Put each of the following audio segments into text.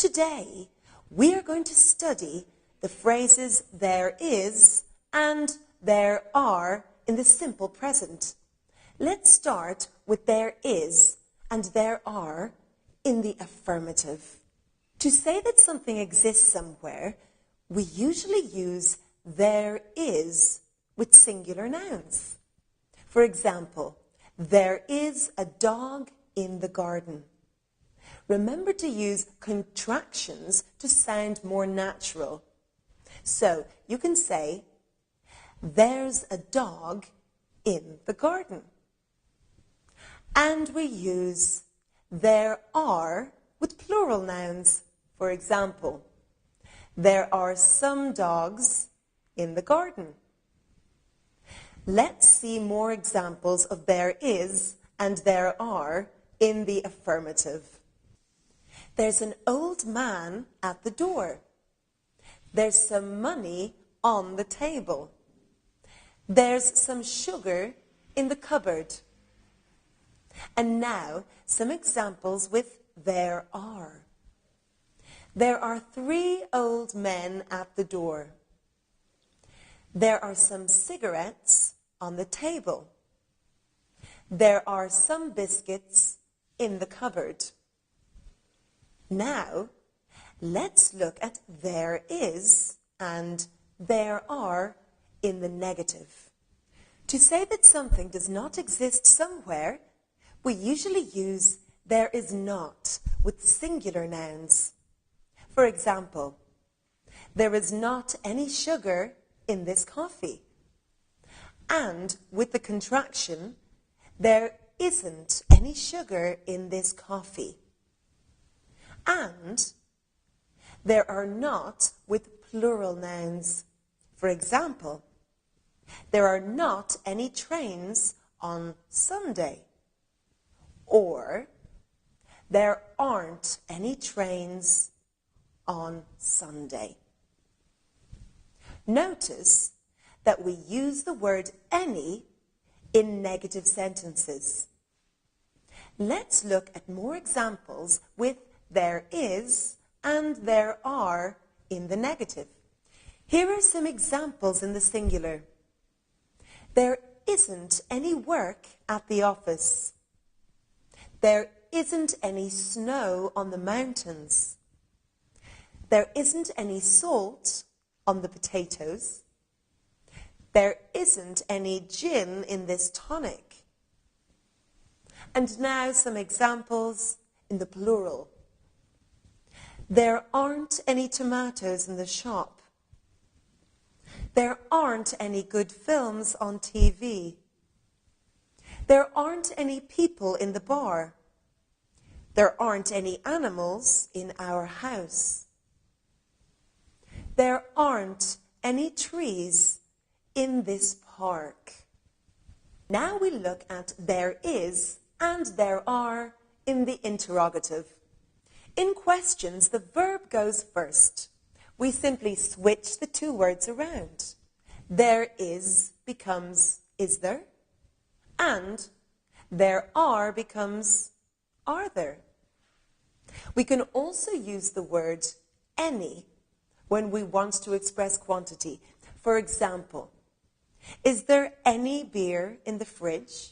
Today, we are going to study the phrases there is and there are in the simple present. Let's start with there is and there are in the affirmative. To say that something exists somewhere, we usually use there is with singular nouns. For example, there is a dog in the garden. Remember to use contractions to sound more natural. So you can say, there's a dog in the garden. And we use there are with plural nouns. For example, there are some dogs in the garden. Let's see more examples of there is and there are in the affirmative. There's an old man at the door. There's some money on the table. There's some sugar in the cupboard. And now, some examples with there are. There are 3 old men at the door. There are some cigarettes on the table. There are some biscuits in the cupboard. Now, let's look at there is and there are in the negative. To say that something does not exist somewhere, we usually use there is not with singular nouns. For example, there is not any sugar in this coffee. And with the contraction, there isn't any sugar in this coffee. And there are not with plural nouns. For example, there are not any trains on Sunday. Or, there aren't any trains on Sunday. Notice that we use the word any in negative sentences. Let's look at more examples with there is and there are in the negative. Here are some examples in the singular. There isn't any work at the office. There isn't any snow on the mountains. There isn't any salt on the potatoes. There isn't any gin in this tonic. And now some examples in the plural. There aren't any tomatoes in the shop. There aren't any good films on TV. There aren't any people in the bar. There aren't any animals in our house. There aren't any trees in this park. Now we look at there is and there are in the interrogative. In questions, the verb goes first. We simply switch the 2 words around. There is becomes is there, and there are becomes are there. We can also use the word any when we want to express quantity. For example, is there any beer in the fridge?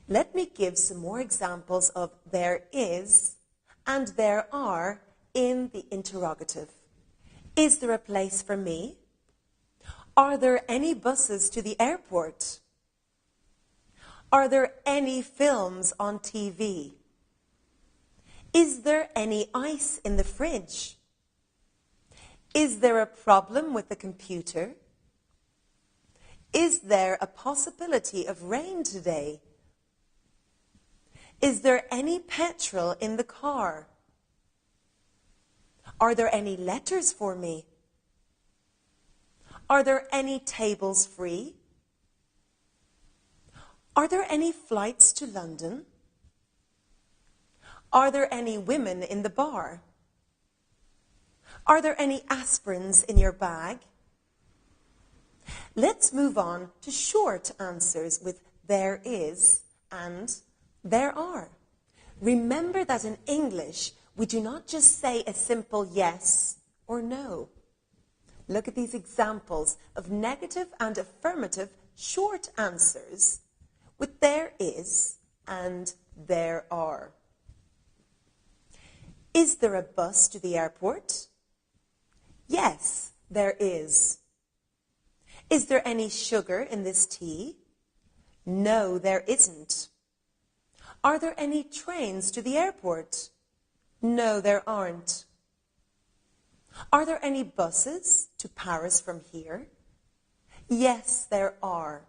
Let me give some more examples of there is and there are in the interrogative. Is there a place for me? Are there any buses to the airport? Are there any films on TV? Is there any ice in the fridge? Is there a problem with the computer? Is there a possibility of rain today? Is there any petrol in the car? Are there any letters for me? Are there any tables free? Are there any flights to London? Are there any women in the bar? Are there any aspirins in your bag? Let's move on to short answers with there is and there are. Remember that in English, We do not just say a simple yes or no. Look at these examples of negative and affirmative short answers with there is and there are. Is there a bus to the airport? Yes, there is. Is there any sugar in this tea? No, there isn't. Are there any trains to the airport? No, there aren't. Are there any buses to Paris from here? Yes, there are.